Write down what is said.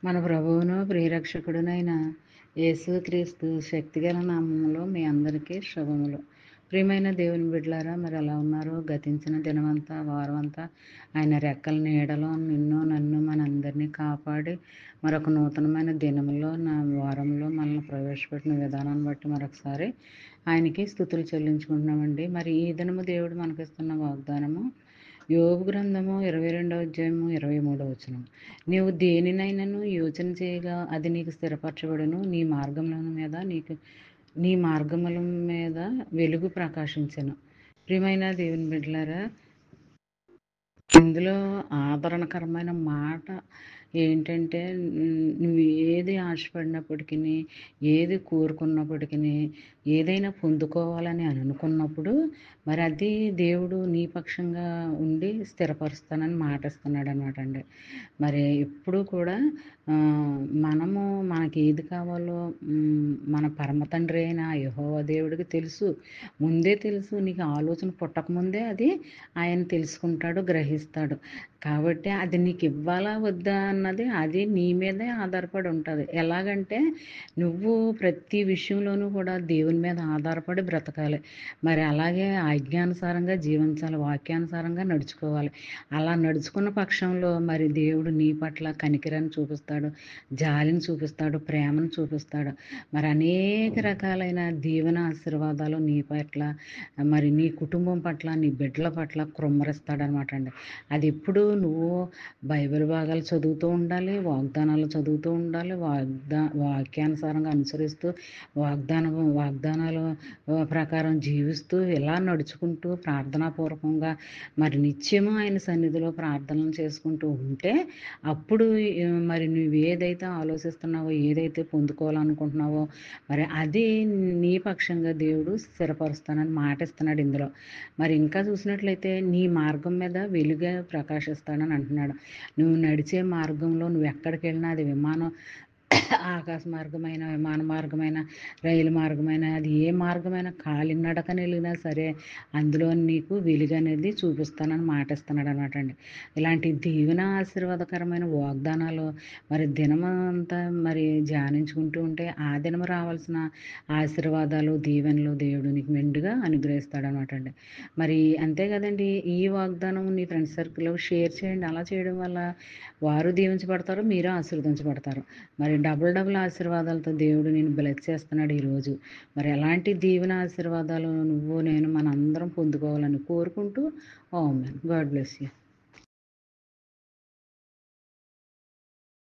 మన ప్రభువును ప్రియరక్షకుడునైన యేసుక్రీస్తు శక్తిగల నామములో మీ అందరికీ శుభములు. ప్రియమైన దేవుని బిడ్డలారా, మరి ఎలా ఉన్నారు? గతించిన దినమంతా, వారమంతా ఆయన రెక్కల నీడలో నిన్ను నన్ను మనందరినీ కాపాడి మరొక నూతనమైన దినములో వారంలో మనల్ని ప్రవేశపెట్టిన విధానాన్ని బట్టి మరొకసారి ఆయనకి స్తుతులు చెల్లించుకుంటున్నామండి. మరి ఈ దినము దేవుడు మనకిస్తున్న వాగ్దానము యోబు గ్రంథము 22వ అధ్యాయము 23వ వచనం. నీవు దేనినైనాను యోచన చేయగా అది నీకు స్థిరపరచబడును, నీ మార్గముల మీద వెలుగు ప్రకాశించెను. ప్రియమైన దేవుని బిడ్డలారా, ఇందులో ఆదరణకరమైన మాట ఏంటంటే, నువ్వు ఏది ఆశపడినప్పటికీ, ఏది కోరుకున్నప్పటికీ, ఏదైనా పొందుకోవాలని అనుకున్నప్పుడు మరి అది దేవుడు నీ పక్షంగా ఉండి స్థిరపరుస్తానని మాట ఇస్తున్నాడు అనమాట అండి. మరి ఎప్పుడూ కూడా మనకి ఏది కావాలో మన పరమ తండ్రి అయిన యెహోవా దేవుడికి తెలుసు. ముందే తెలుసు. నీకు ఆలోచన పుట్టకముందే అది ఆయన తెలుసుకుంటాడు, గ్రహిస్తాడు. కాబట్టి అది నీకు ఇవ్వాలా వద్దా అన్నది అది నీ మీదే ఆధారపడి ఉంటుంది. ఎలాగంటే నువ్వు ప్రతి విషయంలోనూ కూడా దేవుని మీద ఆధారపడి బ్రతకాలి. మరి అలాగే ఆజ్ఞానుసారంగా జీవించాలి, వాక్యానుసారంగా నడుచుకోవాలి. అలా నడుచుకున్న పక్షంలో మరి దేవుడు నీ పట్ల కనికరాన్ని చూపిస్తాడు, జాలిని చూపిస్తాడు, ప్రేమను చూపిస్తాడు. మరి అనేక రకాలైన దీవెన ఆశీర్వాదాలు నీ పట్ల, మరి నీ కుటుంబం పట్ల, నీ బిడ్డల పట్ల కుమ్మరిస్తాడనమాట అండి. అది ఎప్పుడు నువ్వు బైబిల్ భాగాలు చదువుతూ ఉండాలి, వాగ్దానాలు చదువుతూ ఉండాలి, వాక్యానుసారంగా అనుసరిస్తూ వాగ్దానాలు ప్రకారం జీవిస్తూ ఇలా నడుచుకుంటూ ప్రార్థనాపూర్వకంగా మరి నిత్యము ఆయన సన్నిధిలో ప్రార్థనలు చేసుకుంటూ ఉంటే అప్పుడు మరి నువ్వు ఏదైతే ఆలోచిస్తున్నావో, ఏదైతే పొందుకోవాలనుకుంటున్నావో మరి అది నీ పక్షంగా దేవుడు స్థిరపరుస్తానని మాట ఇస్తున్నాడు ఇందులో. మరి ఇంకా చూసినట్లయితే నీ మార్గం మీద వెలుగే ప్రకాశిస్తాడని అంటున్నాడు. నువ్వు నడిచే మార్గంలో నువ్వు ఎక్కడికి వెళ్ళినా అది ఆకాశ మార్గమైన, విమాన మార్గమైన, రైలు మార్గమైన, అది ఏ మార్గమైన కాలినడకన వెళ్ళినా సరే అందులో నీకు వెలుగు అనేది చూపిస్తానని మాట ఇస్తున్నాడు అనమాట అండి. ఇలాంటి దీవెన ఆశీర్వాదకరమైన వాగ్దానాలు మరి దినమంతా మరి ధ్యానించుకుంటూ ఉంటే ఆ దినం రావాల్సిన ఆశీర్వాదాలు, దీవెనలు దేవుడు నీకు మెండుగా అనుగ్రహిస్తాడు అనమాట అండి. మరి అంతే కదండి, ఈ వాగ్దానం నీ ఫ్రెండ్స్ సర్కిల్లో షేర్ చేయండి. అలా చేయడం వల్ల వారు దీవించబడతారు, మీరు ఆశీర్వదించబడతారు. మరి డబుల్ ఆశీర్వాదాలతో దేవుడు నేను బ్లెస్ చేస్తున్నాడు ఈరోజు. మరి ఎలాంటి దీవెన ఆశీర్వాదాలు నువ్వు నేను మనందరం పొందుకోవాలని కోరుకుంటూ, ఆమేన్. God bless you.